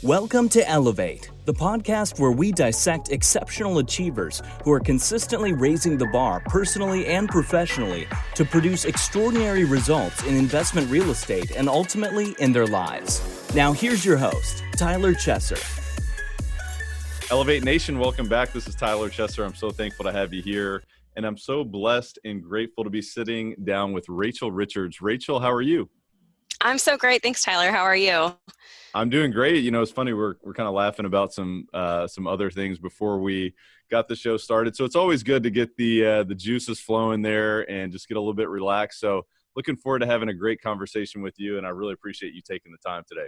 Welcome to Elevate, the podcast where we dissect exceptional achievers who are consistently raising the bar personally and professionally to produce extraordinary results in investment real estate and ultimately in their lives. Now here's your host, Tyler Chesser. Elevate Nation, welcome back. This is Tyler Chesser. I'm so thankful to have you here, and I'm so blessed and grateful to be sitting down with Rachel Richards. Rachel, how are you? I'm so great. Thanks, Tyler. How are you? I'm doing great. You know, it's funny. We're kind of laughing about some other things before we got the show started. So it's always good to get the juices flowing there and just get a little bit relaxed. So looking forward to having a great conversation with you, and I really appreciate you taking the time today.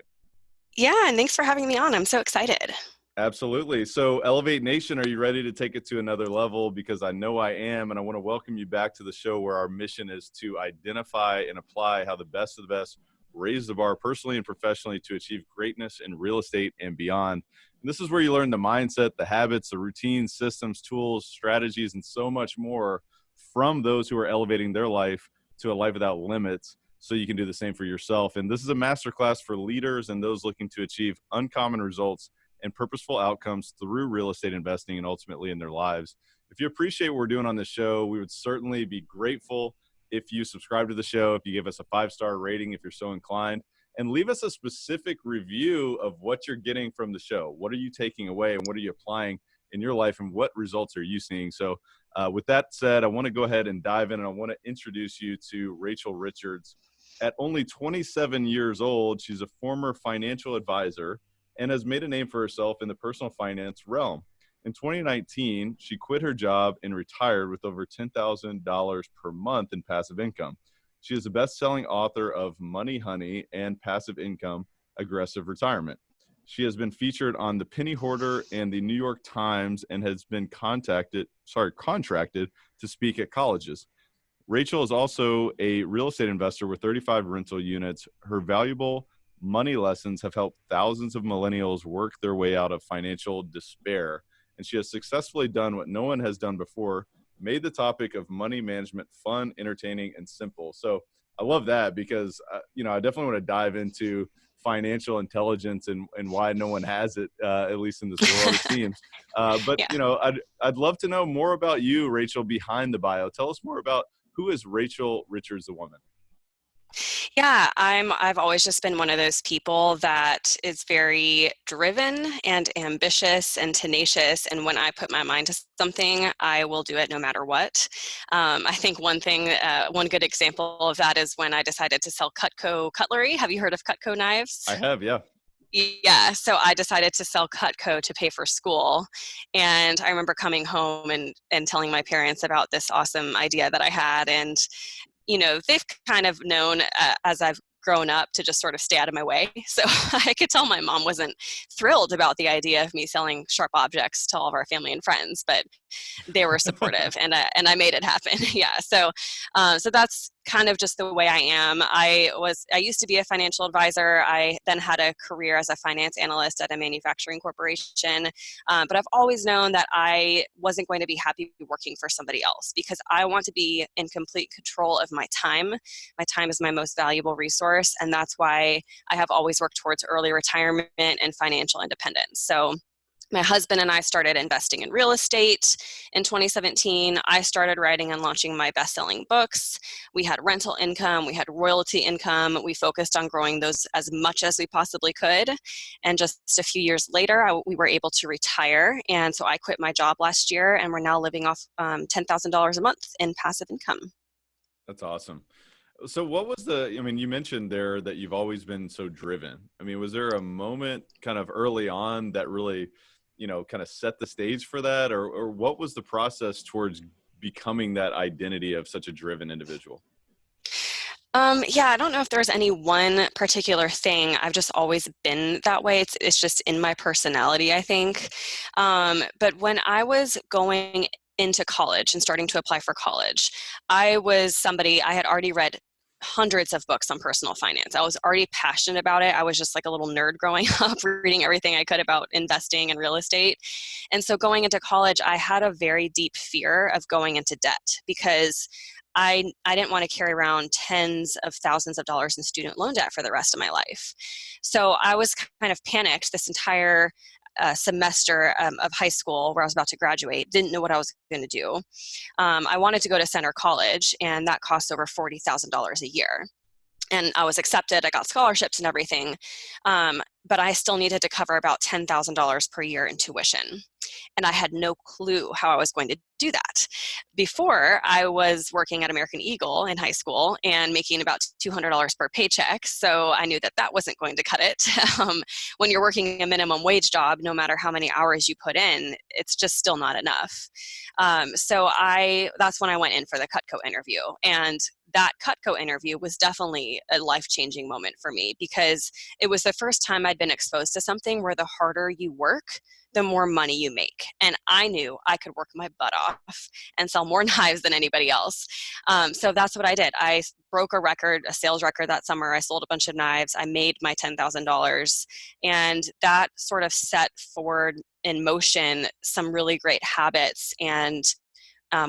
Yeah, and thanks for having me on. I'm so excited. Absolutely. So Elevate Nation, are you ready to take it to another level? Because I know I am, and I want to welcome you back to the show where our mission is to identify and apply how the best of the best raise the bar personally and professionally to achieve greatness in real estate and beyond. And this is where you learn the mindset, the habits, the routines, systems, tools, strategies, and so much more from those who are elevating their life to a life without limits, so you can do the same for yourself. And this is a masterclass for leaders and those looking to achieve uncommon results and purposeful outcomes through real estate investing and ultimately in their lives. If you appreciate what we're doing on this show, we would certainly be grateful if you subscribe to the show, if you give us a 5-star rating, if you're so inclined, and leave us a specific review of what you're getting from the show. What are you taking away and what are you applying in your life and what results are you seeing? So with that said, I want to go ahead and dive in, and I want to introduce you to Rachel Richards. At only 27 years old, she's a former financial advisor and has made a name for herself in the personal finance realm. In 2019, she quit her job and retired with over $10,000 per month in passive income. She is a best-selling author of Money Honey and Passive Income, Aggressive Retirement. She has been featured on the Penny Hoarder and the New York Times and has been contracted to speak at colleges. Rachel is also a real estate investor with 35 rental units. Her valuable money lessons have helped thousands of millennials work their way out of financial despair. And she has successfully done what no one has done before, made the topic of money management fun, entertaining, and simple. So I love that because, I definitely want to dive into financial intelligence and why no one has it, at least in this world, it seems. Yeah. I'd love to know more about you, Rachel, behind the bio. Tell us more about who is Rachel Richards, the woman. Yeah, I've always just been one of those people that is very driven and ambitious and tenacious. And when I put my mind to something, I will do it no matter what. I think one good example of that is when I decided to sell Cutco cutlery. Have you heard of Cutco knives? I have, yeah. Yeah, so I decided to sell Cutco to pay for school. And I remember coming home and telling my parents about this awesome idea that I had. And they've kind of known as I've grown up to just sort of stay out of my way. So I could tell my mom wasn't thrilled about the idea of me selling sharp objects to all of our family and friends, but they were supportive and I made it happen. Yeah. So that's kind of just the way I am. I used to be a financial advisor. I then had a career as a finance analyst at a manufacturing corporation. But I've always known that I wasn't going to be happy working for somebody else because I want to be in complete control of my time. My time is my most valuable resource. And that's why I have always worked towards early retirement and financial independence. So my husband and I started investing in real estate in 2017. I started writing and launching my best-selling books. We had rental income. We had royalty income. We focused on growing those as much as we possibly could. And just a few years later, we were able to retire. And so I quit my job last year, and we're now living off $10,000 a month in passive income. That's awesome. So what was you mentioned there that you've always been so driven. Was there a moment kind of early on that really kind of set the stage for that, or what was the process towards becoming that identity of such a driven individual? Yeah, I don't know if there's any one particular thing. I've just always been that way. It's just in my personality, I think. But when I was going into college and starting to apply for college, I had already read hundreds of books on personal finance. I was already passionate about it. I was just like a little nerd growing up, reading everything I could about investing and real estate. And so going into college, I had a very deep fear of going into debt because I didn't want to carry around tens of thousands of dollars in student loan debt for the rest of my life. So I was kind of panicked this entire semester of high school where I was about to graduate, didn't know what I was going to do. I wanted to go to Center College, and that costs over $40,000 a year. And I was accepted, I got scholarships and everything, but I still needed to cover about $10,000 per year in tuition. And I had no clue how I was going to do that. Before, I was working at American Eagle in high school and making about $200 per paycheck, so I knew that that wasn't going to cut it. When you're working a minimum wage job, no matter how many hours you put in, it's just still not enough. That's when I went in for the Cutco interview. And that Cutco interview was definitely a life-changing moment for me, because it was the first time I'd been exposed to something where the harder you work, the more money you make. And I knew I could work my butt off and sell more knives than anybody else. So that's what I did. I broke a sales record that summer. I sold a bunch of knives. I made my $10,000. And that sort of set forward in motion some really great habits and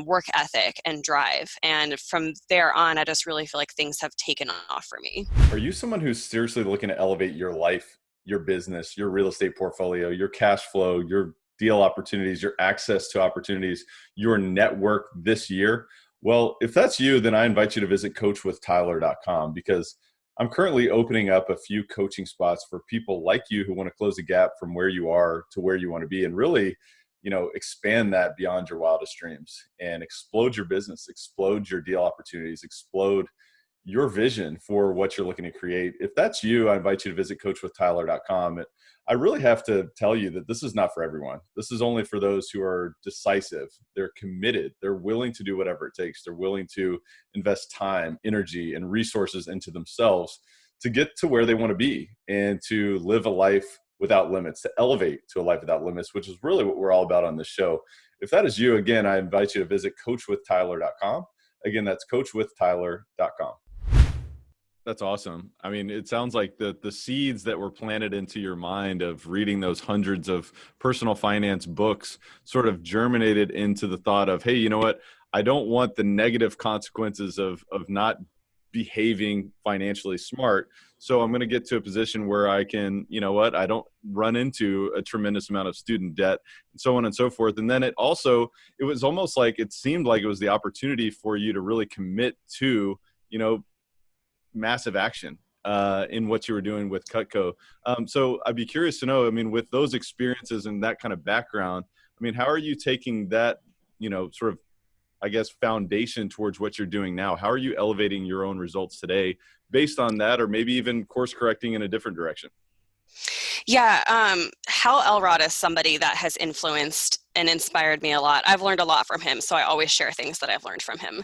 work ethic and drive. And from there on, I just really feel like things have taken off for me. Are you someone who's seriously looking to elevate your life, your business, your real estate portfolio, your cash flow, your deal opportunities, your access to opportunities, your network this year? Well, if that's you, then I invite you to visit coachwithtyler.com, because I'm currently opening up a few coaching spots for people like you who want to close the gap from where you are to where you want to be, and really, expand that beyond your wildest dreams and explode your business, explode your deal opportunities, explode your vision for what you're looking to create. If that's you, I invite you to visit coachwithtyler.com. I really have to tell you that this is not for everyone. This is only for those who are decisive. They're committed. They're willing to do whatever it takes. They're willing to invest time, energy, and resources into themselves to get to where they want to be and to live a life without limits, to elevate to a life without limits, which is really what we're all about on this show. If that is you, again, I invite you to visit coachwithtyler.com. Again, that's coachwithtyler.com. That's awesome. I mean, it sounds like the seeds that were planted into your mind of reading those hundreds of personal finance books sort of germinated into the thought of, hey, you know what? I don't want the negative consequences of not behaving financially smart. So I'm going to get to a position where I can, I don't run into a tremendous amount of student debt, and so on and so forth. And then it was almost like it seemed like it was the opportunity for you to really commit to, massive action in what you were doing with Cutco. So I'd be curious to know, with those experiences and that kind of background, how are you taking that, sort of, I guess, foundation towards what you're doing now? How are you elevating your own results today based on that, or maybe even course correcting in a different direction? Yeah, Hal Elrod is somebody that has influenced and inspired me a lot. I've learned a lot from him, so I always share things that I've learned from him.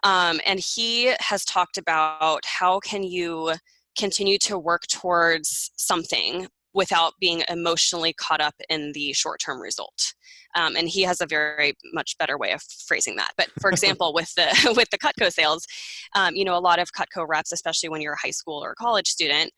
And he has talked about how can you continue to work towards something without being emotionally caught up in the short-term result. And he has a very much better way of phrasing that. But for example, with the Cutco sales, a lot of Cutco reps, especially when you're a high school or a college student,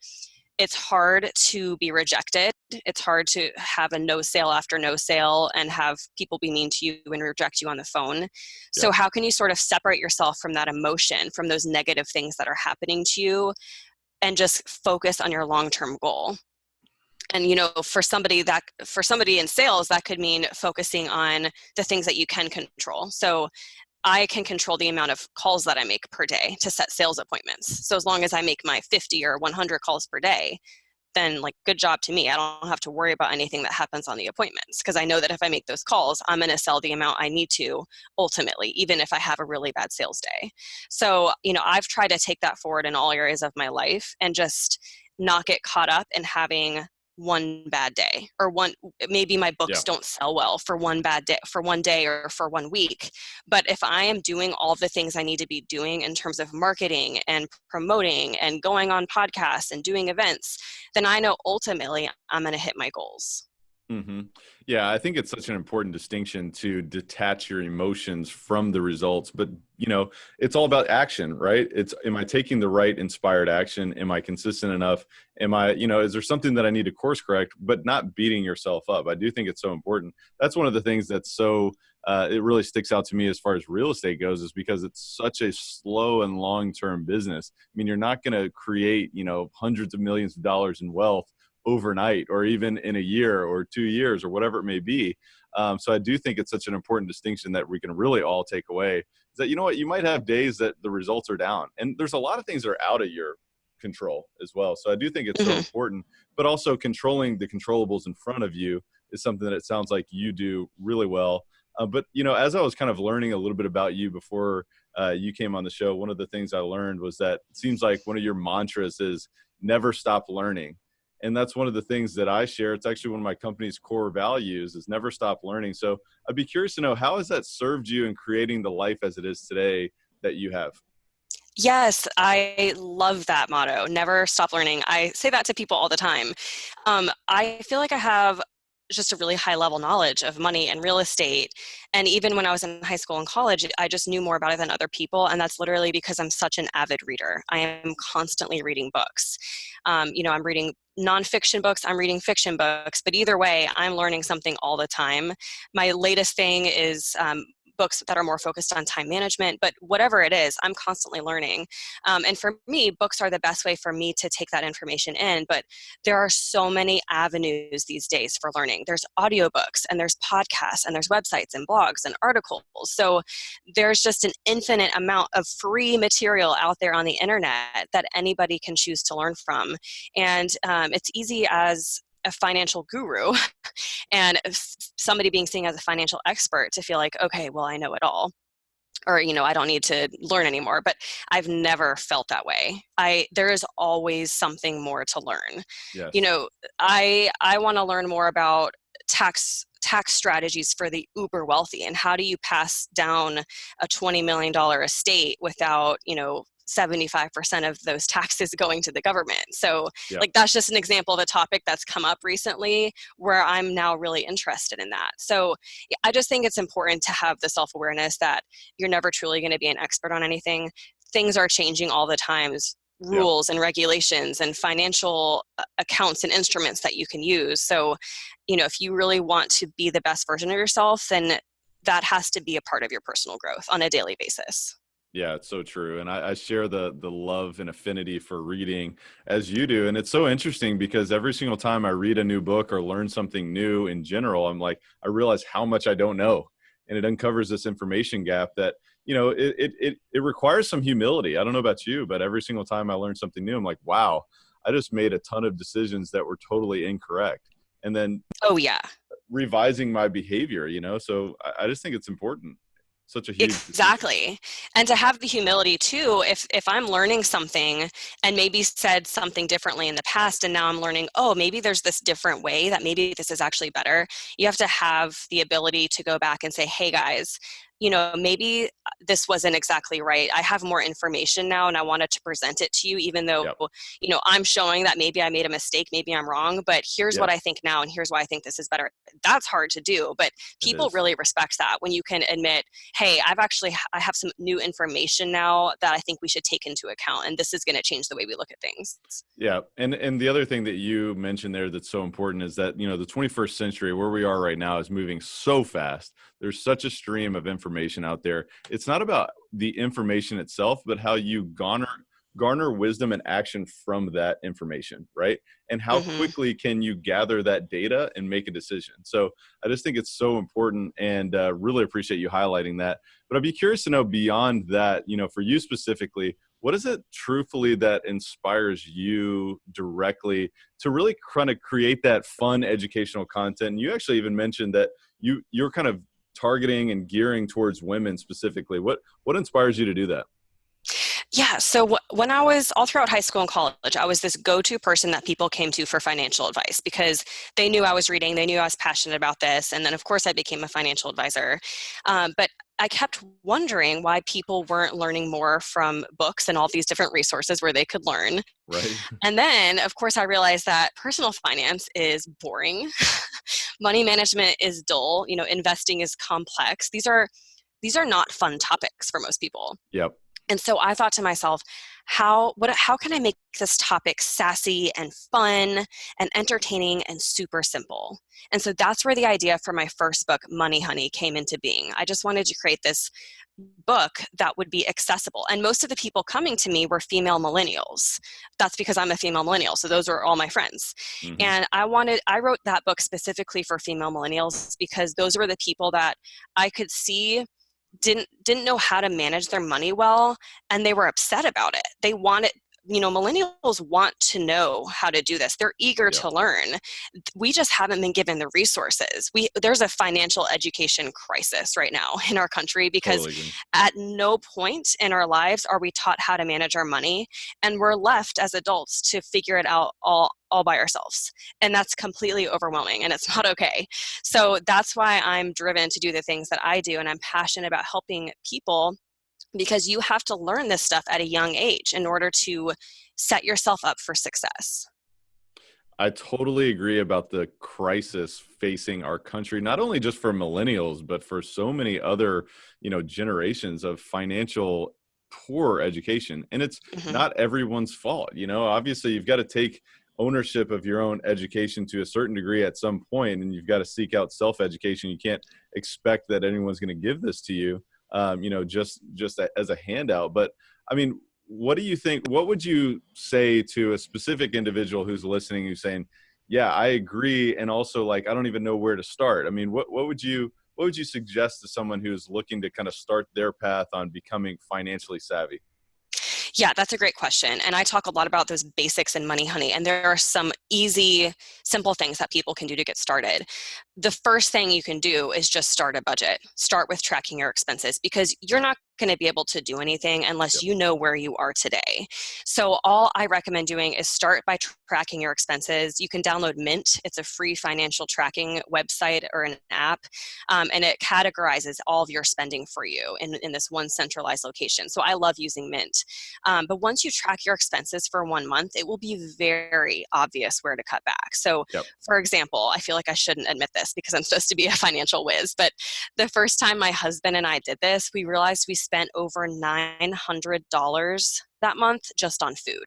it's hard to be rejected. It's hard to have a no sale after no sale and have people be mean to you and reject you on the phone. So Yeah. how can you sort of separate yourself from that emotion, from those negative things that are happening to you, and just focus on your long-term goal? And, for somebody in sales, that could mean focusing on the things that you can control. So I can control the amount of calls that I make per day to set sales appointments. So as long as I make my 50 or 100 calls per day, then good job to me. I don't have to worry about anything that happens on the appointments, because I know that if I make those calls, I'm going to sell the amount I need to ultimately, even if I have a really bad sales day. So, I've tried to take that forward in all areas of my life and just not get caught up in having one bad day, or maybe my books don't sell well for one day or for 1 week. But if I am doing all the things I need to be doing in terms of marketing and promoting and going on podcasts and doing events, then I know ultimately I'm going to hit my goals. Mm-hmm. Yeah, I think it's such an important distinction to detach your emotions from the results. But, it's all about action, right? Am I taking the right inspired action? Am I consistent enough? Is there something that I need to course correct, but not beating yourself up? I do think it's so important. That's one of the things that's so it really sticks out to me as far as real estate goes, is because it's such a slow and long-term business. I mean, you're not going to create, hundreds of millions of dollars in wealth overnight, or even in a year or 2 years or whatever it may be. So I do think it's such an important distinction that we can really all take away, is that, you might have days that the results are down, and there's a lot of things that are out of your control as well. So I do think it's so important, but also controlling the controllables in front of you is something that it sounds like you do really well. But, as I was kind of learning a little bit about you before you came on the show, one of the things I learned was that it seems like one of your mantras is never stop learning. And that's one of the things that I share. It's actually one of my company's core values, is never stop learning. So I'd be curious to know, how has that served you in creating the life as it is today that you have? Yes, I love that motto, never stop learning. I say that to people all the time. I feel like I have just a really high level knowledge of money and real estate. And even when I was in high school and college, I just knew more about it than other people. And that's literally because I'm such an avid reader. I am constantly reading books. I'm reading nonfiction books, I'm reading fiction books, but either way, I'm learning something all the time. My latest thing is books that are more focused on time management, but whatever it is, I'm constantly learning. And for me, books are the best way for me to take that information in, but there are so many avenues these days for learning. There's audiobooks, and there's podcasts, and there's websites and blogs and articles. So there's just an infinite amount of free material out there on the internet that anybody can choose to learn from. And it's easy as a financial guru and somebody being seen as a financial expert to feel like, okay, well, I know it all, or, I don't need to learn anymore. But I've never felt that way. There is always something more to learn. Yes. I want to learn more about tax strategies for the uber wealthy, and how do you pass down a $20 million estate without, 75% of those taxes going to the government. So Yep. That's just an example of a topic that's come up recently where I'm now really interested in that. So I just think it's important to have the self-awareness that you're never truly going to be an expert on anything. Things are changing all the time. Rules and regulations and financial accounts and instruments that you can use. So, if you really want to be the best version of yourself, then that has to be a part of your personal growth on a daily basis. Yeah, it's so true. And I share the love and affinity for reading as you do. And it's so interesting because every single time I read a new book or learn something new in general, I'm like, I realize how much I don't know. And it uncovers this information gap that, it requires some humility. I don't know about you, but every single time I learn something new, I'm like, wow, I just made a ton of decisions that were totally incorrect. And then revising my behavior, so I just think it's important. Such a huge Exactly. And to have the humility too, if I'm learning something and maybe said something differently in the past, and now I'm learning, oh, maybe there's this different way that maybe this is actually better. You have to have the ability to go back and say, hey guys, maybe this wasn't exactly right. I have more information now and I wanted to present it to you, even though, I'm showing that maybe I made a mistake, maybe I'm wrong, but here's what I think now and here's why I think this is better. That's hard to do, but people really respect that when you can admit, hey, I have some new information now that I think we should take into account, and this is going to change the way we look at things. Yeah. And the other thing that you mentioned there that's so important is that, the 21st century, where we are right now, is moving so fast. There's such a stream of information out there. It's not about the information itself, but how you garner wisdom and action from that information, right? And how quickly can you gather that data and make a decision? So I just think it's so important, and really appreciate you highlighting that. But I'd be curious to know, beyond that, for you specifically, what is it truthfully that inspires you directly to really kind of create that fun educational content? And you actually even mentioned that you're kind of targeting and gearing towards women specifically. What inspires you to do that? Yeah. So when I was all throughout high school and college, I was this go-to person that people came to for financial advice because they knew I was reading, they knew I was passionate about this. And then of course I became a financial advisor. But I kept wondering why people weren't learning more from books and all these different resources where they could learn. Right. And then of course I realized that personal finance is boring. Money management is dull. Investing is complex. These are not fun topics for most people. Yep. And so I thought to myself, how can I make this topic sassy and fun and entertaining and super simple? And so that's where the idea for my first book, Money Honey, came into being. I just wanted to create this book that would be accessible. And most of the people coming to me were female millennials. That's because I'm a female millennial. So those are all my friends. Mm-hmm. And I wrote that book specifically for female millennials because those were the people that I could see didn't know how to manage their money well, and they were upset about it. They wanted, millennials want to know how to do this. They're eager Yeah. to learn. We just haven't been given the resources. There's a financial education crisis right now in our country because Totally. at no point in our lives are we taught how to manage our money, and we're left as adults to figure it out all by ourselves. And that's completely overwhelming, and it's not okay. So that's why I'm driven to do the things that I do, and I'm passionate about helping people, because you have to learn this stuff at a young age in order to set yourself up for success. I totally agree about the crisis facing our country, not only just for millennials, but for so many other, generations of financial poor education. And it's Mm-hmm. not everyone's fault. Obviously you've got to take ownership of your own education to a certain degree at some point, and you've got to seek out self-education. You can't expect that anyone's going to give this to you, just as a handout. But I mean, what do you think? What would you say to a specific individual who's listening, who's saying, yeah, I agree, and also, like, I don't even know where to start? I mean, what would you suggest to someone who's looking to kind of start their path on becoming financially savvy? Yeah, that's a great question. And I talk a lot about those basics in Money Honey. And there are some easy, simple things that people can do to get started. The first thing you can do is just start a budget. Start with tracking your expenses, because you're not going to be able to do anything unless you know where you are today. So all I recommend doing is start by tracking your expenses. You can download Mint. It's a free financial tracking website or an app, and it categorizes all of your spending for you in this one centralized location. So I love using Mint. But once you track your expenses for 1 month, it will be very obvious where to cut back. So for example, I feel like I shouldn't admit this because I'm supposed to be a financial whiz, but the first time my husband and I did this, we realized we spent over $900 that month just on food.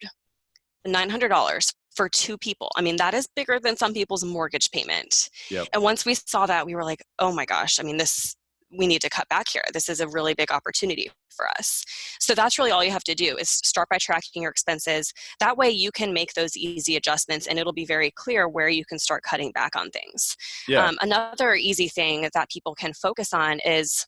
$900 for 2 people. I mean, that is bigger than some people's mortgage payment. Yep. And once we saw that, we were like, oh my gosh, I mean, we need to cut back here. This is a really big opportunity for us. So that's really all you have to do, is start by tracking your expenses. That way you can make those easy adjustments, and it'll be very clear where you can start cutting back on things. Yeah. Another easy thing that people can focus on is,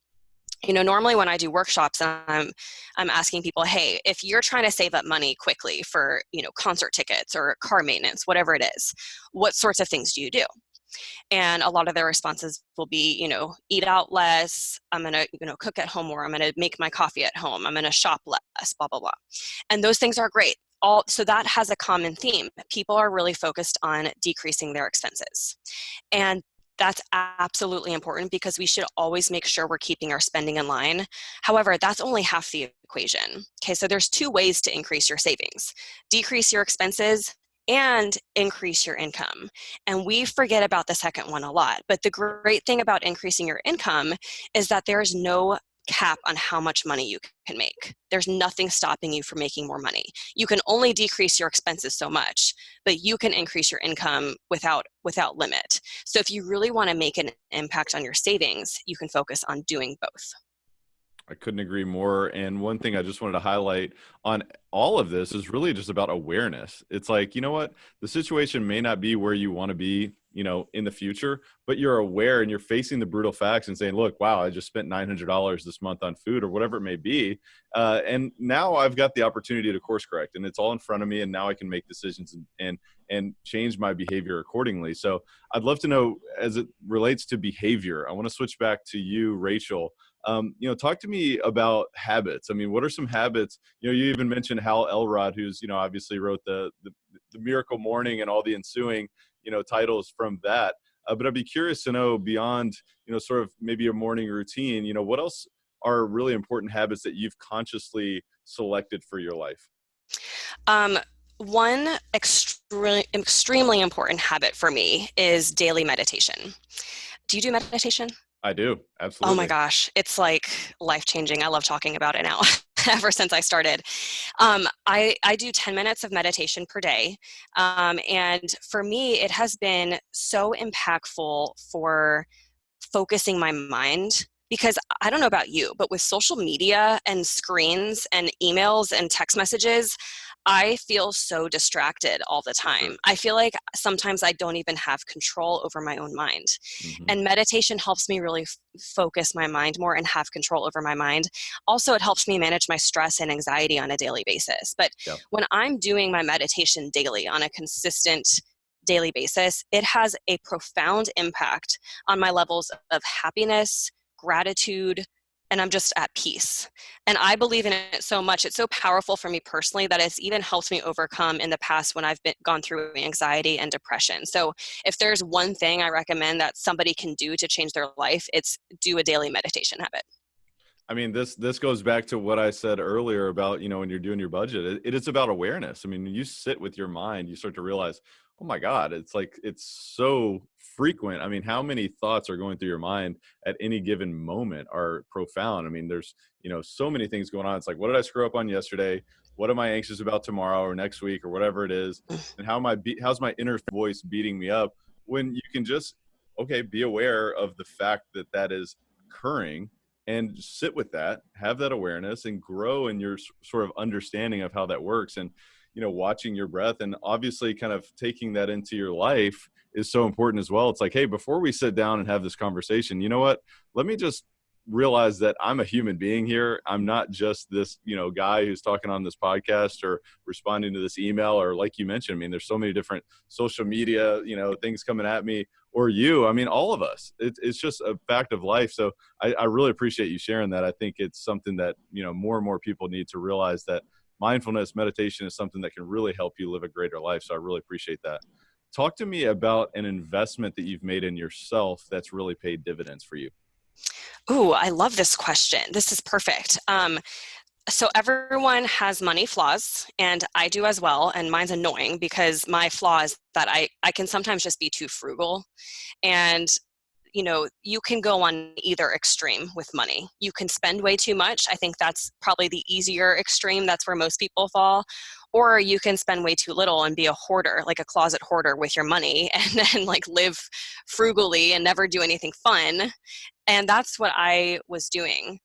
normally when I do workshops, I'm asking people, hey, if you're trying to save up money quickly for, concert tickets or car maintenance, whatever it is, what sorts of things do you do? And a lot of their responses will be, eat out less. I'm going to, cook at home more. I'm going to make my coffee at home. I'm going to shop less, blah, blah, blah. And those things are great. So that has a common theme. People are really focused on decreasing their expenses. And that's absolutely important, because we should always make sure we're keeping our spending in line. However, that's only half the equation. Okay, so there's 2 ways to increase your savings: decrease your expenses and increase your income. And we forget about the second one a lot. But the great thing about increasing your income is that there's no cap on how much money you can make. There's nothing stopping you from making more money. You can only decrease your expenses so much, but you can increase your income without limit. So if you really want to make an impact on your savings, you can focus on doing both. I couldn't agree more. And one thing I just wanted to highlight on all of this is really just about awareness. It's like, you know what? The situation may not be where you want to be, in the future, but you're aware and you're facing the brutal facts and saying, look, wow, I just spent $900 this month on food or whatever it may be. And now I've got the opportunity to course correct, and it's all in front of me. And now I can make decisions and change my behavior accordingly. So I'd love to know, as it relates to behavior, I want to switch back to you, Rachel. Talk to me about habits. I mean, what are some habits? You even mentioned Hal Elrod, who's, obviously wrote the Miracle Morning and all the ensuing, titles from that. But I'd be curious to know, beyond, sort of maybe a morning routine, what else are really important habits that you've consciously selected for your life? One extremely important habit for me is daily meditation. Do you do meditation? I do. Absolutely. Oh my gosh, it's like life-changing. I love talking about it now. ever since I started. I do 10 minutes of meditation per day. And for me, it has been so impactful for focusing my mind, because I don't know about you, but with social media and screens and emails and text messages, I feel so distracted all the For time. sure. I feel like sometimes I don't even have control over my own mind. Hmm. And meditation helps me really focus my mind more and have control over my mind. Also, it helps me manage my stress and anxiety on a daily basis. But Yeah. when I'm doing my meditation daily on a consistent daily basis, it has a profound impact on my levels of happiness, gratitude, and I'm just at peace. And I believe in it so much. It's so powerful for me personally that it's even helped me overcome in the past when I've gone through anxiety and depression. So if there's one thing I recommend that somebody can do to change their life, it's do a daily meditation habit. I mean, this goes back to what I said earlier about, when you're doing your budget, it is about awareness. I mean, when you sit with your mind, you start to realize, oh my God, it's like, it's so frequent. I mean, how many thoughts are going through your mind at any given moment are profound. I mean, there's, so many things going on. It's like, what did I screw up on yesterday? What am I anxious about tomorrow or next week or whatever it is? And how's my inner voice beating me up, when you can just, okay, be aware of the fact that that is occurring, and sit with that, have that awareness, and grow in your sort of understanding of how that works. And, watching your breath and obviously kind of taking that into your life is so important as well. It's like, hey, before we sit down and have this conversation, you know what? Let me just realize that I'm a human being here. I'm not just this, guy who's talking on this podcast or responding to this email, or like you mentioned, I mean, there's so many different social media, things coming at me, or I mean, all of us. It's just a fact of life. So I really appreciate you sharing that. I think it's something that, more and more people need to realize, that mindfulness meditation is something that can really help you live a greater life. So I really appreciate that. Talk to me about an investment that you've made in yourself that's really paid dividends for you. Ooh, I love this question. This is perfect. So everyone has money flaws, and I do as well. And mine's annoying because my flaw is that I can sometimes just be too frugal. And you can go on either extreme with money. You can spend way too much. I think that's probably the easier extreme. That's where most people fall. Or you can spend way too little and be a hoarder, like a closet hoarder with your money, and then like live frugally and never do anything fun. And that's what I was doing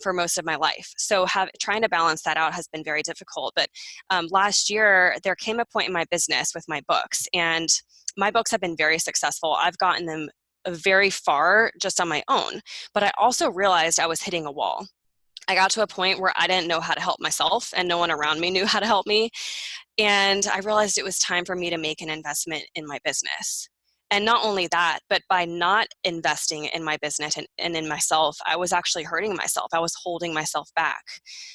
for most of my life. So trying to balance that out has been very difficult. But last year, there came a point in my business with my books, and my books have been very successful. I've gotten them very far just on my own. But I also realized I was hitting a wall. I got to a point where I didn't know how to help myself, and no one around me knew how to help me. And I realized it was time for me to make an investment in my business. And not only that, but by not investing in my business and in myself, I was actually hurting myself. I was holding myself back.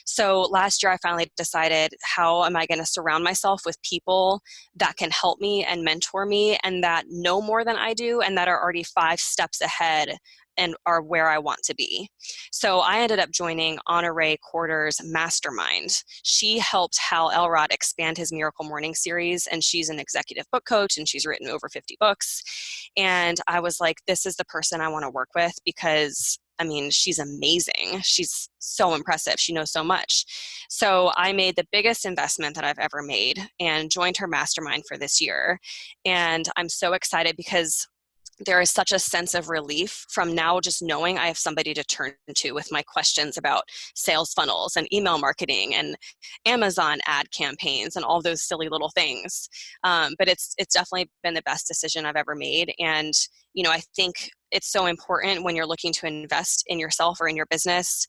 So last year, I finally decided, how am I going to surround myself with people that can help me and mentor me, and that know more than I do, and that are already 5 steps ahead and are where I want to be. So I ended up joining Honore Corder's mastermind. She helped Hal Elrod expand his Miracle Morning series, and she's an executive book coach, and she's written over 50 books. And I was like, this is the person I want to work with, because I mean, she's amazing. She's so impressive. She knows so much. So I made the biggest investment that I've ever made and joined her mastermind for this year. And I'm so excited because there is such a sense of relief from now just knowing I have somebody to turn to with my questions about sales funnels and email marketing and Amazon ad campaigns and all those silly little things. But it's definitely been the best decision I've ever made. And, I think it's so important when you're looking to invest in yourself or in your business,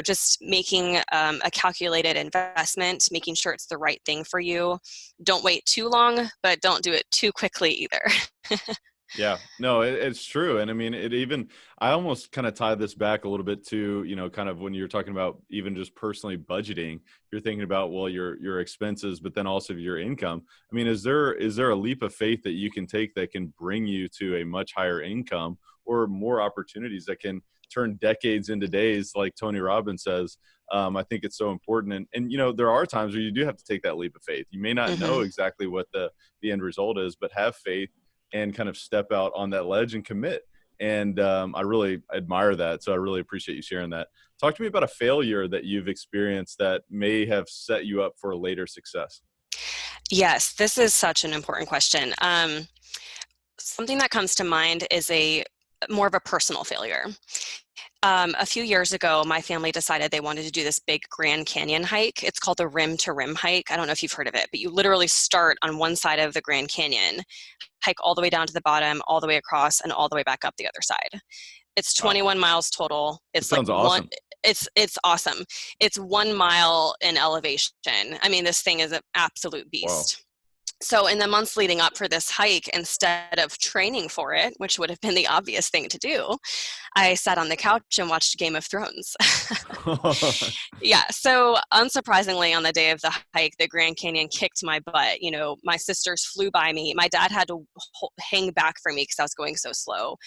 just making a calculated investment, making sure it's the right thing for you. Don't wait too long, but don't do it too quickly either. Yeah, no, it's true. And I mean, I almost kind of tie this back a little bit to, kind of when you're talking about even just personally budgeting, you're thinking about, well, your expenses, but then also your income. I mean, is there a leap of faith that you can take that can bring you to a much higher income or more opportunities that can turn decades into days, like Tony Robbins says? I think it's so important. And there are times where you do have to take that leap of faith. You may not know exactly what the end result is, but have faith and kind of step out on that ledge and commit. And I really admire that. So I really appreciate you sharing that. Talk to me about a failure that you've experienced that may have set you up for later success. Yes, this is such an important question. Something that comes to mind is a more of a personal failure. A few years ago, my family decided they wanted to do this big Grand Canyon hike. It's called the Rim to Rim hike. I don't know if you've heard of it, but you literally start on one side of the Grand Canyon, hike all the way down to the bottom, all the way across, and all the way back up the other side. It's Wow. 21 miles total. That It's like sounds awesome. it's awesome. It's 1 mile in elevation. I mean, this thing is an absolute Wow. beast. So in the months leading up for this hike, instead of training for it, which would have been the obvious thing to do, I sat on the couch and watched Game of Thrones. Yeah, so unsurprisingly, on the day of the hike, the Grand Canyon kicked my butt. You know, my sisters flew by me. My dad had to hang back for me because I was going so slow.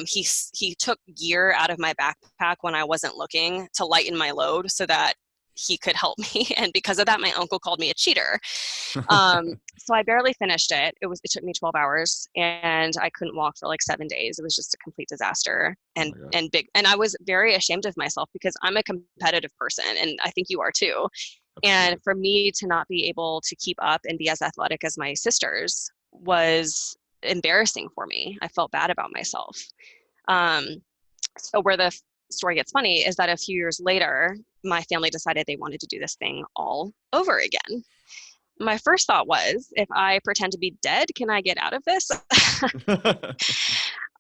He took gear out of my backpack when I wasn't looking to lighten my load so that he could help me. And because of that, my uncle called me a cheater. So I barely finished it. It took me 12 hours and I couldn't walk for like 7 days. It was just a complete disaster Oh my gosh. and big. And I was very ashamed of myself because I'm a competitive person and I think you are too. Absolutely. And for me to not be able to keep up and be as athletic as my sisters was embarrassing for me. I felt bad about myself. Um, so where the story gets funny is that a few years later, my family decided they wanted to do this thing all over again. My first thought was, if I pretend to be dead, can I get out of this?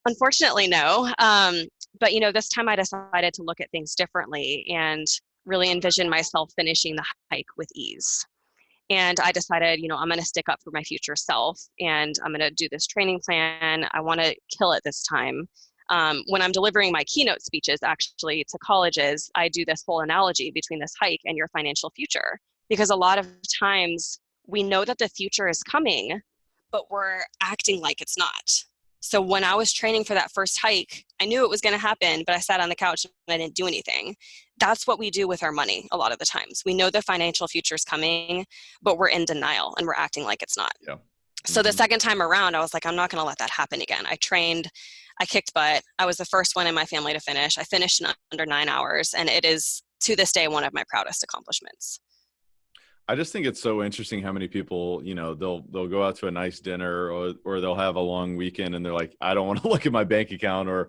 Unfortunately, no. But this time I decided to look at things differently and really envision myself finishing the hike with ease. And I decided, I'm going to stick up for my future self and I'm going to do this training plan. I want to kill it this time. When I'm delivering my keynote speeches, actually, to colleges, I do this whole analogy between this hike and your financial future. Because a lot of times we know that the future is coming, but we're acting like it's not. So when I was training for that first hike, I knew it was going to happen, but I sat on the couch and I didn't do anything. That's what we do with our money a lot of the times. We know the financial future is coming, but we're in denial and we're acting like it's not. Yeah. So the second time around, I was like, I'm not going to let that happen again. I trained, I kicked butt. I was the first one in my family to finish. I finished in under 9 hours, and it is to this day one of my proudest accomplishments. I just think it's so interesting how many people, they'll go out to a nice dinner or they'll have a long weekend and they're like, I don't want to look at my bank account or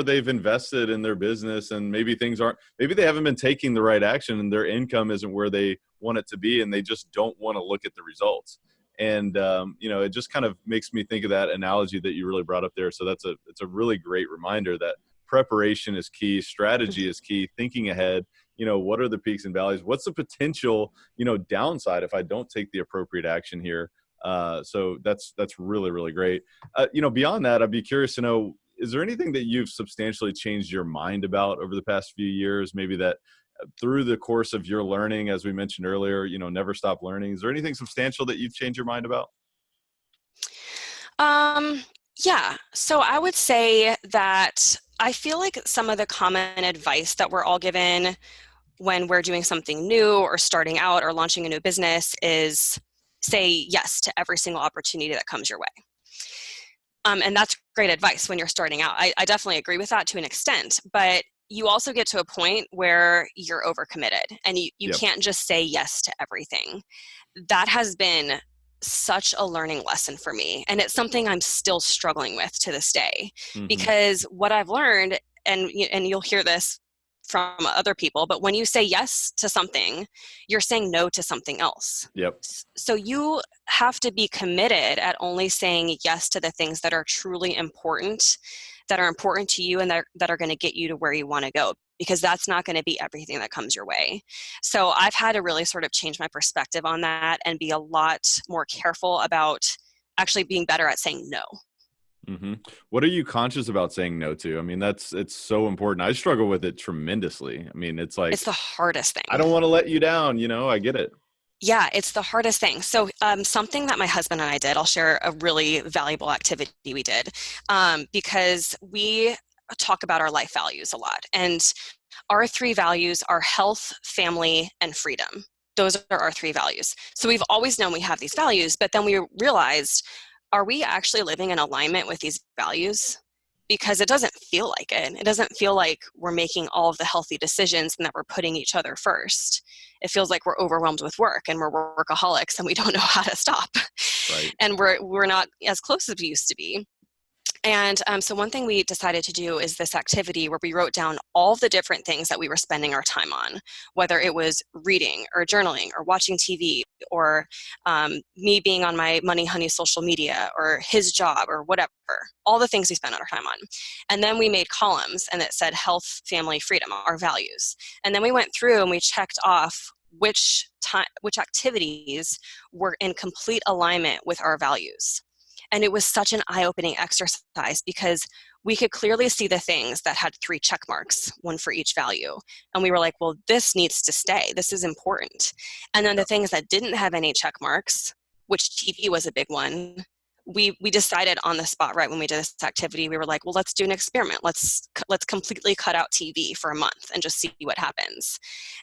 they've invested in their business and maybe they haven't been taking the right action and their income isn't where they want it to be and they just don't want to look at the results. And, it just kind of makes me think of that analogy that you really brought up there. So it's a really great reminder that preparation is key, strategy is key, thinking ahead. What are the peaks and valleys? What's the potential, downside if I don't take the appropriate action here? So that's really, really great. Beyond that, I'd be curious to know, is there anything that you've substantially changed your mind about over the past few years? Maybe that through the course of your learning, as we mentioned earlier, never stop learning. Is there anything substantial that you've changed your mind about? Yeah. So I would say that I feel like some of the common advice that we're all given when we're doing something new or starting out or launching a new business is say yes to every single opportunity that comes your way. And that's great advice when you're starting out. I definitely agree with that to an extent, but you also get to a point where you're overcommitted and you Yep. can't just say yes to everything. That has been such a learning lesson for me. And it's something I'm still struggling with to this day, because what I've learned, and you'll hear this from other people, but when you say yes to something, you're saying no to something else. Yep. So you have to be committed at only saying yes to the things that are truly important, that are important to you and that are going to get you to where you want to go, because that's not going to be everything that comes your way. So I've had to really sort of change my perspective on that and be a lot more careful about actually being better at saying no. What are you conscious about saying no to? I mean, it's so important. I struggle with it tremendously. I mean, it's like, It's the hardest thing. I don't want to let you down. I get it. Yeah, it's the hardest thing. So something that my husband and I did, I'll share a really valuable activity we did, because we talk about our life values a lot. And our 3 values are health, family, and freedom. Those are our 3 values. So we've always known we have these values, but then we realized, are we actually living in alignment with these values? because it doesn't feel like it. It doesn't feel like we're making all of the healthy decisions and that we're putting each other first. It feels like we're overwhelmed with work and we're workaholics and we don't know how to stop. Right. And we're not as close as we used to be. And so one thing we decided to do is this activity where we wrote down all the different things that we were spending our time on, whether it was reading or journaling or watching TV or me being on my Money Honey social media or his job or whatever, all the things we spent our time on. And then we made columns and it said health, family, freedom, our values. And then we went through and we checked off which activities were in complete alignment with our values. And it was such an eye-opening exercise because we could clearly see the things that had 3 check marks, one for each value. And we were like, well, this needs to stay. This is important. And then the things that didn't have any check marks, which TV was a big one, we decided on the spot right when we did this activity, we were like, well, let's do an experiment. Let's completely cut out TV for a month and just see what happens.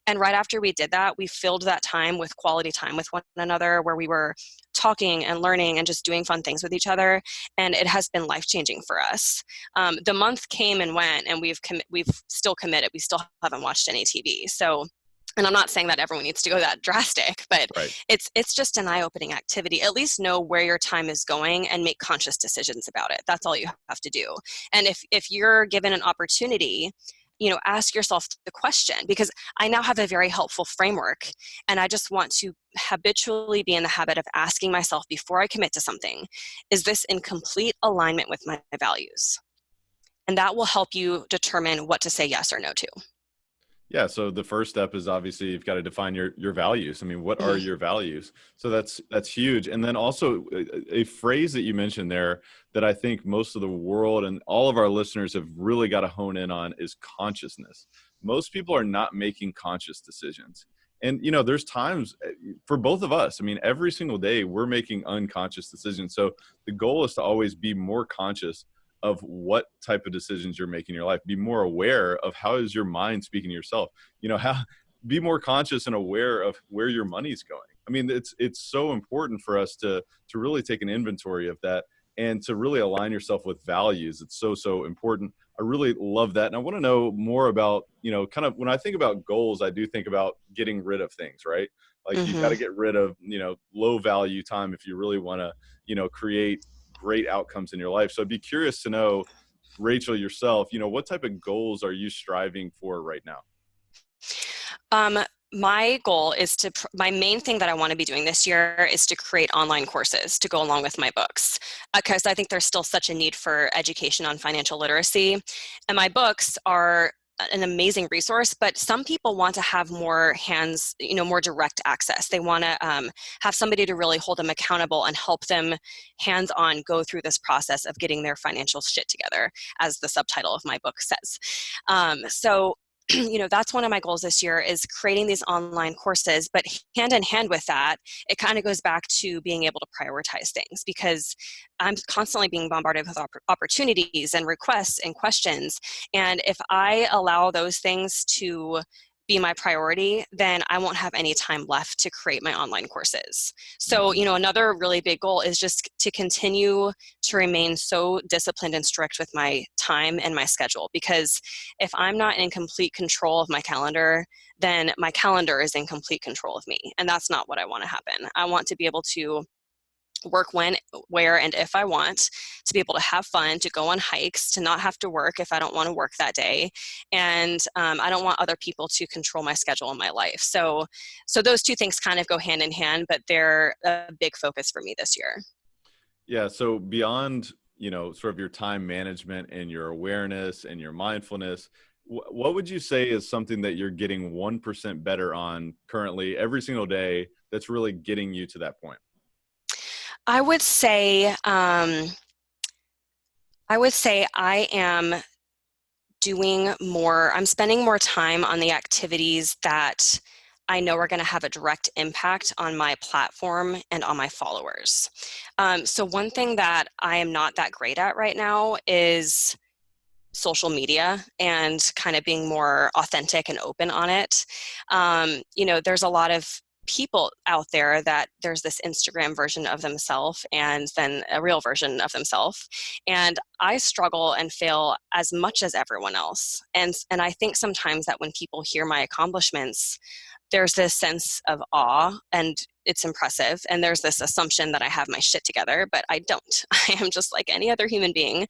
And right after we did that, we filled that time with quality time with one another where we were talking and learning and just doing fun things with each other. And it has been life-changing for us. The month came and went and we've still committed. We still haven't watched any TV. So, and I'm not saying that everyone needs to go that drastic, but Right. it's just an eye-opening activity. At least know where your time is going and make conscious decisions about it. That's all you have to do. And if you're given an opportunity, ask yourself the question, because I now have a very helpful framework and I just want to habitually be in the habit of asking myself before I commit to something, is this in complete alignment with my values? And that will help you determine what to say yes or no to. Yeah. So the first step is obviously you've got to define your values. I mean, what are your values? So that's huge. And then also a phrase that you mentioned there that I think most of the world and all of our listeners have really got to hone in on is consciousness. Most people are not making conscious decisions. And, there's times for both of us. I mean, every single day we're making unconscious decisions. So the goal is to always be more conscious of what type of decisions you're making in your life. Be more aware of how is your mind speaking to yourself. Be more conscious and aware of where your money's going. I mean, it's so important for us to really take an inventory of that and to really align yourself with values. It's so important. I really love that. And I want to know more about, kind of when I think about goals, I do think about getting rid of things, right? Like you got to get rid of, low value time if you really want to, create great outcomes in your life. So I'd be curious to know, Rachel, yourself, what type of goals are you striving for right now? My goal is my main thing that I want to be doing this year is to create online courses to go along with my books, because I think there's still such a need for education on financial literacy. And my books are an amazing resource, but some people want to have more more direct access. They want to have somebody to really hold them accountable and help them hands-on go through this process of getting their financial shit together, as the subtitle of my book says. So that's one of my goals this year, is creating these online courses. But hand in hand with that, it kind of goes back to being able to prioritize things, because I'm constantly being bombarded with opportunities and requests and questions. And if I allow those things to be my priority, then I won't have any time left to create my online courses. So, another really big goal is just to continue to remain so disciplined and strict with my time and my schedule, because if I'm not in complete control of my calendar, then my calendar is in complete control of me. And that's not what I want to happen. I want to be able to work when, where, and if I want, to be able to have fun, to go on hikes, to not have to work if I don't want to work that day. And I don't want other people to control my schedule in my life. So those two things kind of go hand in hand, but they're a big focus for me this year. Yeah. So beyond, sort of your time management and your awareness and your mindfulness, what would you say is something that you're getting 1% better on currently every single day that's really getting you to that point? I would say I am doing more, I'm spending more time on the activities that I know are going to have a direct impact on my platform and on my followers. So one thing that I am not that great at right now is social media and kind of being more authentic and open on it. There's a lot of people out there that there's this Instagram version of themselves and then a real version of themselves. And I struggle and fail as much as everyone else. And I think sometimes that when people hear my accomplishments, there's this sense of awe and it's impressive. And there's this assumption that I have my shit together, but I don't. I am just like any other human being.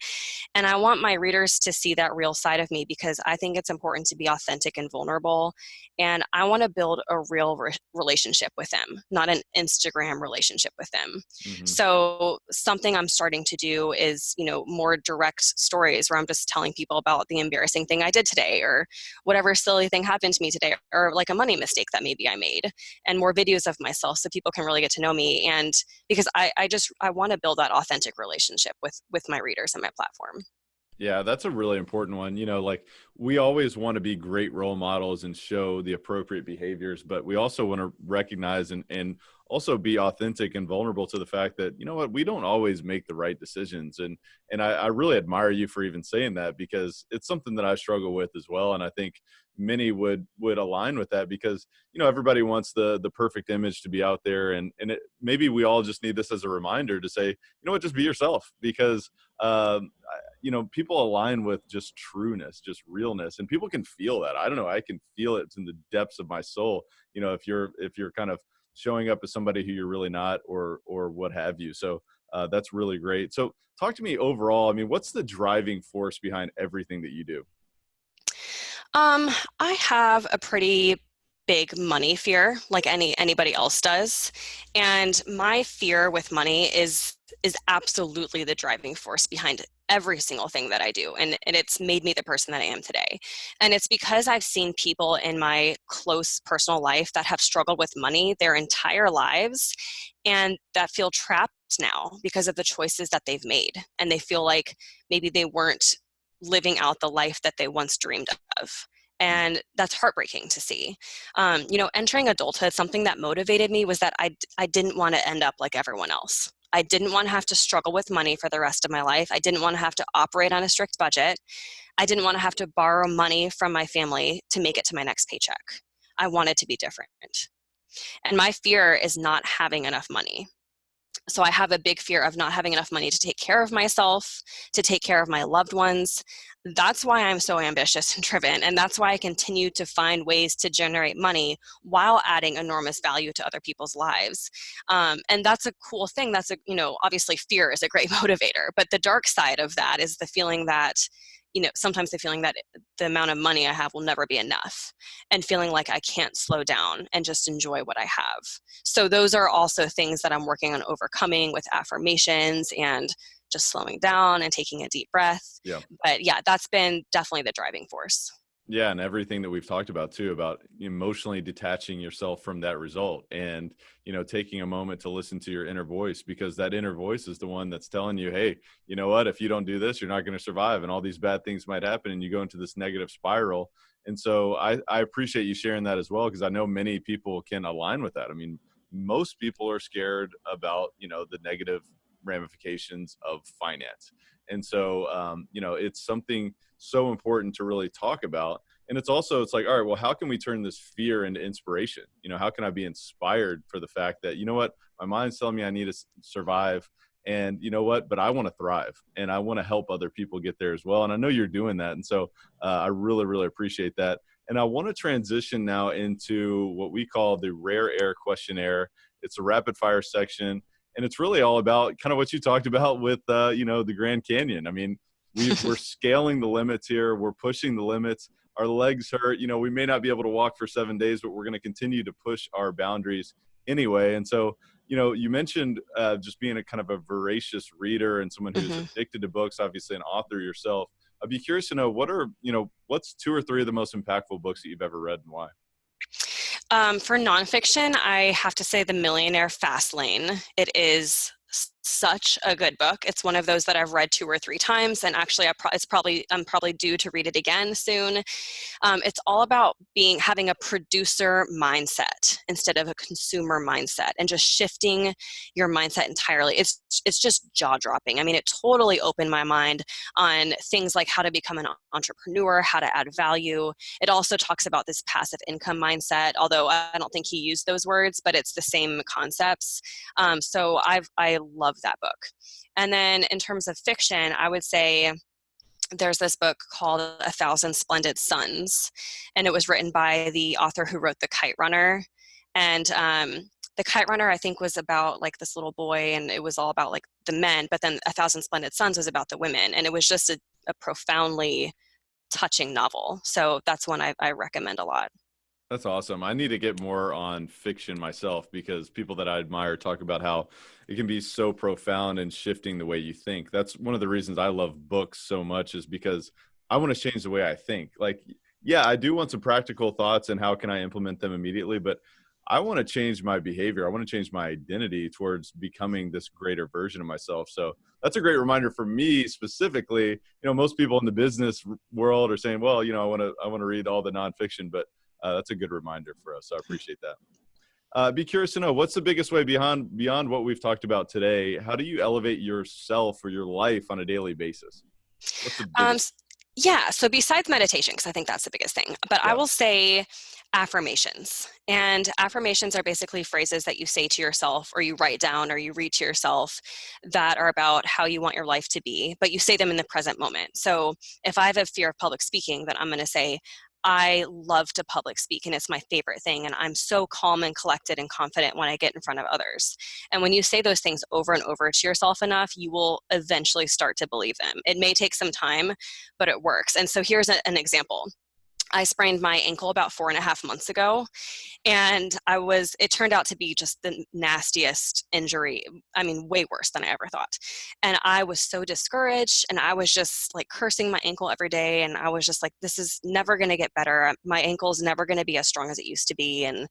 And I want my readers to see that real side of me because I think it's important to be authentic and vulnerable. And I want to build a real relationship with them, not an Instagram relationship with them. Mm-hmm. So something I'm starting to do is, more direct stories where I'm just telling people about the embarrassing thing I did today or whatever silly thing happened to me today or like a money mistake that maybe I made, and more videos of myself so people can really get to know me. And because I want to build that authentic relationship with my readers and my platform. Yeah, that's a really important one. Like we always want to be great role models and show the appropriate behaviors, but we also want to recognize and also be authentic and vulnerable to the fact that, we don't always make the right decisions. And I really admire you for even saying that because it's something that I struggle with as well. And I think many would align with that because, everybody wants the perfect image to be out there. And maybe we all just need this as a reminder to say, just be yourself because, people align with just trueness, just realness, and people can feel that. I don't know. I can feel it in the depths of my soul. If you're kind of showing up as somebody who you're really not, or what have you. So that's really great. So talk to me overall. I mean, what's the driving force behind everything that you do? I have a pretty big money fear, like anybody else does, and my fear with money is absolutely the driving force behind every single thing that I do, and it's made me the person that I am today. And it's because I've seen people in my close personal life that have struggled with money their entire lives, and that feel trapped now because of the choices that they've made, and they feel like maybe they weren't living out the life that they once dreamed of. And that's heartbreaking to see. Entering adulthood, something that motivated me was that I didn't want to end up like everyone else. I didn't want to have to struggle with money for the rest of my life. I didn't want to have to operate on a strict budget. I didn't want to have to borrow money from my family to make it to my next paycheck. I wanted to be different. And my fear is not having enough money. So I have a big fear of not having enough money to take care of myself, to take care of my loved ones. That's why I'm so ambitious and driven. And that's why I continue to find ways to generate money while adding enormous value to other people's lives. And that's a cool thing. Obviously fear is a great motivator, but the dark side of that is the feeling that, sometimes the feeling that the amount of money I have will never be enough, and feeling like I can't slow down and just enjoy what I have. So those are also things that I'm working on overcoming with affirmations and just slowing down and taking a deep breath. Yeah. But yeah, that's been definitely the driving force. Yeah. And everything that we've talked about too, about emotionally detaching yourself from that result and, taking a moment to listen to your inner voice, because that inner voice is the one that's telling you, hey, you know what, if you don't do this, you're not going to survive and all these bad things might happen and you go into this negative spiral. And so I appreciate you sharing that as well, because I know many people can align with that. I mean, most people are scared about, the negative ramifications of finance. And so, it's something so important to really talk about. And it's like, all right, well, how can we turn this fear into inspiration? How can I be inspired for the fact that, my mind's telling me I need to survive, and but I want to thrive and I want to help other people get there as well. And I know you're doing that. And so I really, really appreciate that. And I want to transition now into what we call the Rare Air Questionnaire. It's a rapid fire section. And it's really all about kind of what you talked about with, the Grand Canyon. I mean, we're scaling the limits here. We're pushing the limits. Our legs hurt. We may not be able to walk for 7 days, but we're going to continue to push our boundaries anyway. And so, you mentioned just being a kind of a voracious reader and someone who's addicted to books, obviously an author yourself. I'd be curious to know what's 2 or 3 of the most impactful books that you've ever read and why? For nonfiction, I have to say The Millionaire Fast Lane. It is such a good book. It's one of those that I've read 2 or 3 times, and actually I'm probably due to read it again soon. It's all about having a producer mindset instead of a consumer mindset, and just shifting your mindset entirely. It's just jaw dropping. I mean, it totally opened my mind on things like how to become an entrepreneur, how to add value. It also talks about this passive income mindset, although I don't think he used those words, but it's the same concepts. So I love that book. And then in terms of fiction, I would say there's this book called A Thousand Splendid Suns, and it was written by the author who wrote The Kite Runner. And The Kite Runner, I think, was about like this little boy, and it was all about like the men, but then A Thousand Splendid Suns was about the women, and it was just a profoundly touching novel. So that's one I recommend a lot. That's awesome. I need to get more on fiction myself, because people that I admire talk about how it can be so profound and shifting the way you think. That's one of the reasons I love books so much, is because I want to change the way I think. Like, yeah, I do want some practical thoughts and how can I implement them immediately, but I want to change my behavior. I want to change my identity towards becoming this greater version of myself. So that's a great reminder for me specifically. You know, most people in the business world are saying, well, you know, I want to read all the nonfiction, but that's a good reminder for us. So I appreciate that. Be curious to know, what's the biggest way beyond what we've talked about today? How do you elevate yourself or your life on a daily basis? What's the biggest? Yeah. So besides meditation, because I think that's the biggest thing, but Yeah. I will say affirmations. And affirmations are basically phrases that you say to yourself, or you write down, or you read to yourself, that are about how you want your life to be, but you say them in the present moment. So if I have a fear of public speaking, then I'm going to say, I love to public speak and it's my favorite thing. And I'm so calm and collected and confident when I get in front of others. And when you say those things over and over to yourself enough, you will eventually start to believe them. It may take some time, but it works. And so here's an example. I sprained my ankle about 4.5 months ago, and it turned out to be just the nastiest injury. I mean, way worse than I ever thought. And I was so discouraged, and I was just like cursing my ankle every day. And I was just like, this is never going to get better. My ankle's never going to be as strong as it used to be. And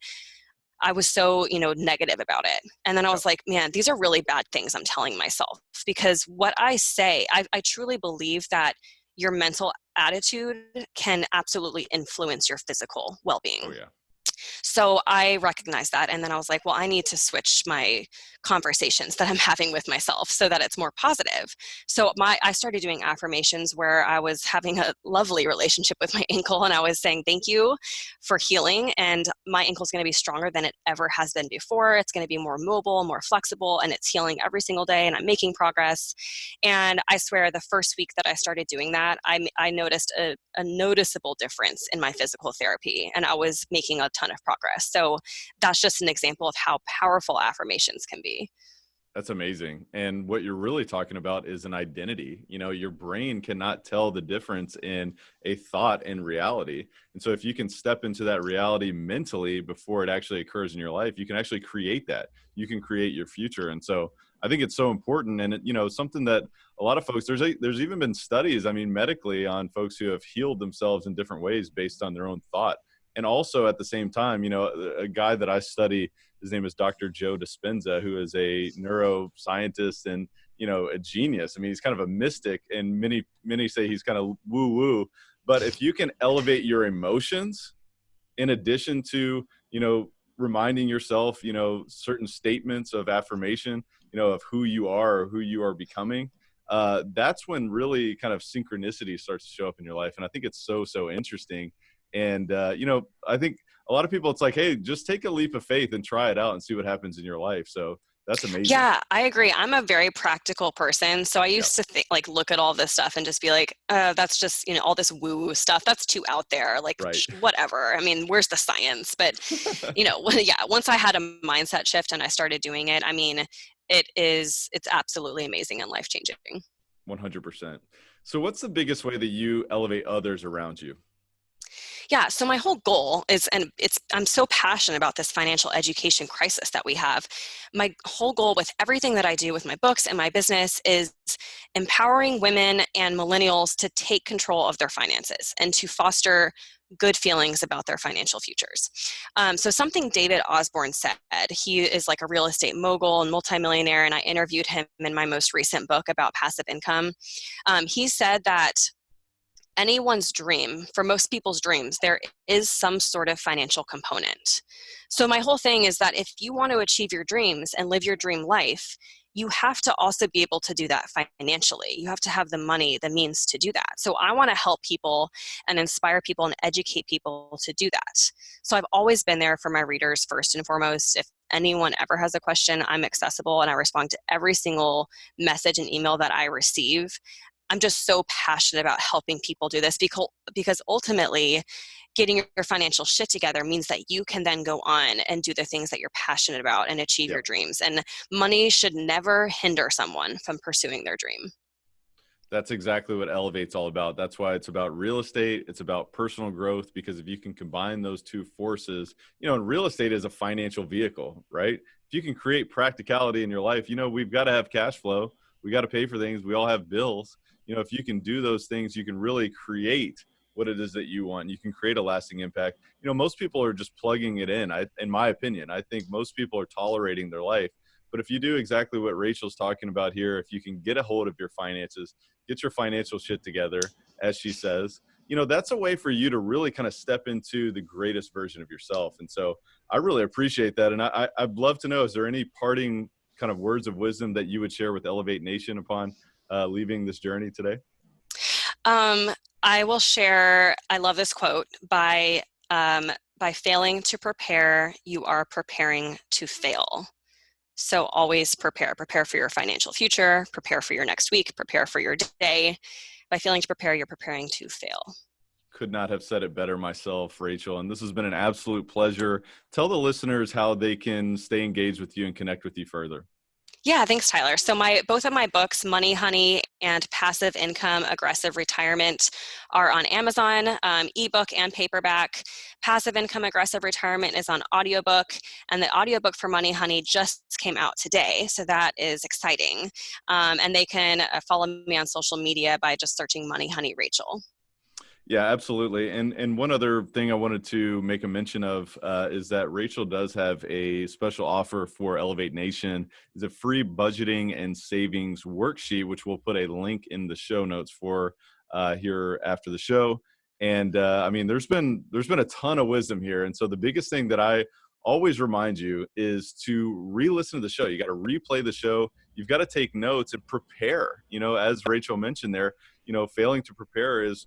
I was so, negative about it. And then I was like, man, these are really bad things I'm telling myself, because what I say, I truly believe that your mental attitude can absolutely influence your physical well-being. Oh, yeah. So I recognized that. And then I was like, well, I need to switch my conversations that I'm having with myself so that it's more positive. So I started doing affirmations where I was having a lovely relationship with my ankle, and I was saying, thank you for healing. And my ankle is going to be stronger than it ever has been before. It's going to be more mobile, more flexible, and it's healing every single day, and I'm making progress. And I swear the first week that I started doing that, I noticed a noticeable difference in my physical therapy, and I was making a ton of progress. So that's just an example of how powerful affirmations can be. That's amazing. And what you're really talking about is an identity. You know, your brain cannot tell the difference in a thought and reality. And so if you can step into that reality mentally before it actually occurs in your life, you can actually create that. You can create your future. And so I think it's so important. And, something that a lot of folks, there's even been studies, I mean, medically, on folks who have healed themselves in different ways based on their own thought. And also at the same time, a guy that I study, his name is Dr. Joe Dispenza, who is a neuroscientist and, a genius. I mean, he's kind of a mystic, and many say he's kind of woo-woo. But if you can elevate your emotions in addition to, reminding yourself, certain statements of affirmation, of who you are or who you are becoming, that's when really kind of synchronicity starts to show up in your life. And I think it's so interesting. And, I think a lot of people, it's like, hey, just take a leap of faith and try it out and see what happens in your life. So that's amazing. Yeah, I agree. I'm a very practical person. So I used to think, look at all this stuff and just be like, that's just, all this woo-woo stuff. That's too out there. Right. Whatever. I mean, where's the science? But, once I had a mindset shift and I started doing it, I mean, it's absolutely amazing and life-changing. 100%. So what's the biggest way that you elevate others around you? Yeah, so my whole goal is, I'm so passionate about this financial education crisis that we have. My whole goal with everything that I do with my books and my business is empowering women and millennials to take control of their finances and to foster good feelings about their financial futures. So something David Osborne said, he is like a real estate mogul and multimillionaire, and I interviewed him in my most recent book about passive income. He said that anyone's dream, for most people's dreams, there is some sort of financial component. So my whole thing is that if you want to achieve your dreams and live your dream life, you have to also be able to do that financially. You have to have the money, the means to do that. So I want to help people and inspire people and educate people to do that. So I've always been there for my readers first and foremost. If anyone ever has a question, I'm accessible and I respond to every single message and email that I receive. I'm just so passionate about helping people do this because ultimately getting your financial shit together means that you can then go on and do the things that you're passionate about and achieve your dreams. And money should never hinder someone from pursuing their dream. That's exactly what Elevate's all about. That's why it's about real estate. It's about personal growth, because if you can combine those two forces, and real estate is a financial vehicle, right? If you can create practicality in your life, we've got to have cash flow. We got to pay for things. We all have bills. If you can do those things, you can really create what it is that you want. You can create a lasting impact. Most people are just plugging it in. In my opinion, I think most people are tolerating their life. But if you do exactly what Rachel's talking about here, if you can get a hold of your finances, get your financial shit together, as she says, that's a way for you to really kind of step into the greatest version of yourself. And so I really appreciate that. And I'd love to know, is there any parting kind of words of wisdom that you would share with Elevate Nation upon leaving this journey today? I will share, I love this quote, by failing to prepare, you are preparing to fail. So always prepare for your financial future, prepare for your next week, prepare for your day. By failing to prepare, you're preparing to fail. Could not have said it better myself, Rachel. And this has been an absolute pleasure. Tell the listeners how they can stay engaged with you and connect with you further. Yeah, thanks, Tyler. So both of my books, Money Honey and Passive Income Aggressive Retirement, are on Amazon, ebook and paperback. Passive Income Aggressive Retirement is on audiobook, and the audiobook for Money Honey just came out today, so that is exciting. And they can follow me on social media by just searching Money Honey Rachel. Yeah, absolutely. And one other thing I wanted to make a mention of is that Rachel does have a special offer for Elevate Nation. It's a free budgeting and savings worksheet, which we'll put a link in the show notes for here after the show. And there's been a ton of wisdom here. And so the biggest thing that I always remind you is to re-listen to the show. You got to replay the show. You've got to take notes and prepare. As Rachel mentioned there, failing to prepare is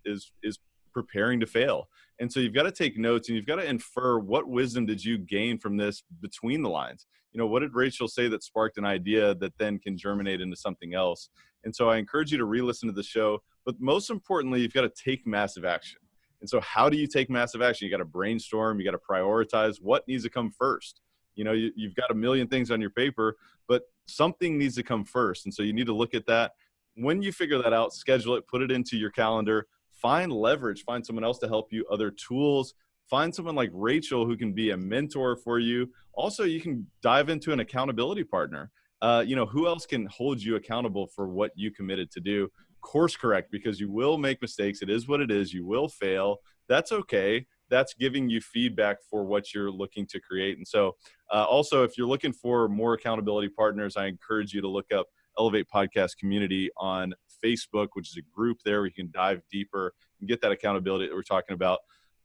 preparing to fail. And so you've got to take notes and you've got to infer, what wisdom did you gain from this between the lines? What did Rachel say that sparked an idea that then can germinate into something else? And so I encourage you to re-listen to the show, but most importantly, you've got to take massive action. And so how do you take massive action? You got to brainstorm, you got to prioritize what needs to come first. You've got a million things on your paper, but something needs to come first. And so you need to look at that. When you figure that out, schedule it, put it into your calendar, find leverage, find someone else to help you, other tools, find someone like Rachel who can be a mentor for you. Also, you can dive into an accountability partner. Who else can hold you accountable for what you committed to do? Course correct, because you will make mistakes. It is what it is. You will fail. That's okay. That's giving you feedback for what you're looking to create. And so also, if you're looking for more accountability partners, I encourage you to look up Elevate Podcast Community on Facebook, which is a group there where you can dive deeper and get that accountability that we're talking about.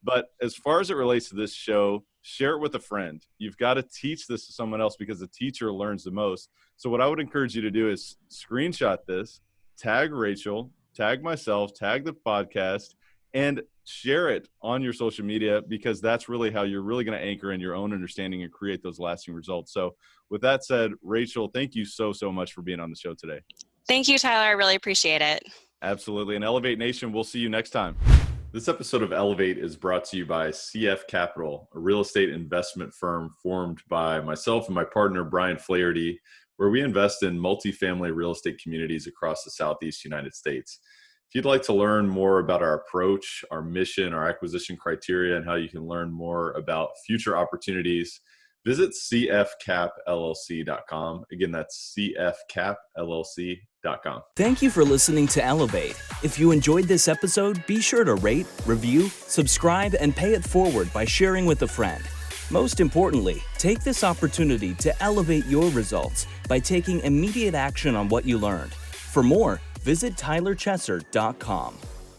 But as far as it relates to this show, share it with a friend. You've got to teach this to someone else, because the teacher learns the most. So what I would encourage you to do is screenshot this, tag Rachel, tag myself, tag the podcast, and share it on your social media, because that's really how you're really going to anchor in your own understanding and create those lasting results. So with that said, Rachel, thank you so much for being on the show today. Thank you, Tyler. I really appreciate it. Absolutely. And Elevate Nation, we'll see you next time. This episode of Elevate is brought to you by CF Capital, a real estate investment firm formed by myself and my partner, Brian Flaherty, where we invest in multifamily real estate communities across the Southeast United States. If you'd like to learn more about our approach, our mission, our acquisition criteria, and how you can learn more about future opportunities, visit cfcapllc.com. Again, that's cfcapllc.com. Thank you for listening to Elevate. If you enjoyed this episode, be sure to rate, review, subscribe, and pay it forward by sharing with a friend. Most importantly, take this opportunity to elevate your results by taking immediate action on what you learned. For more, visit tylerchesser.com.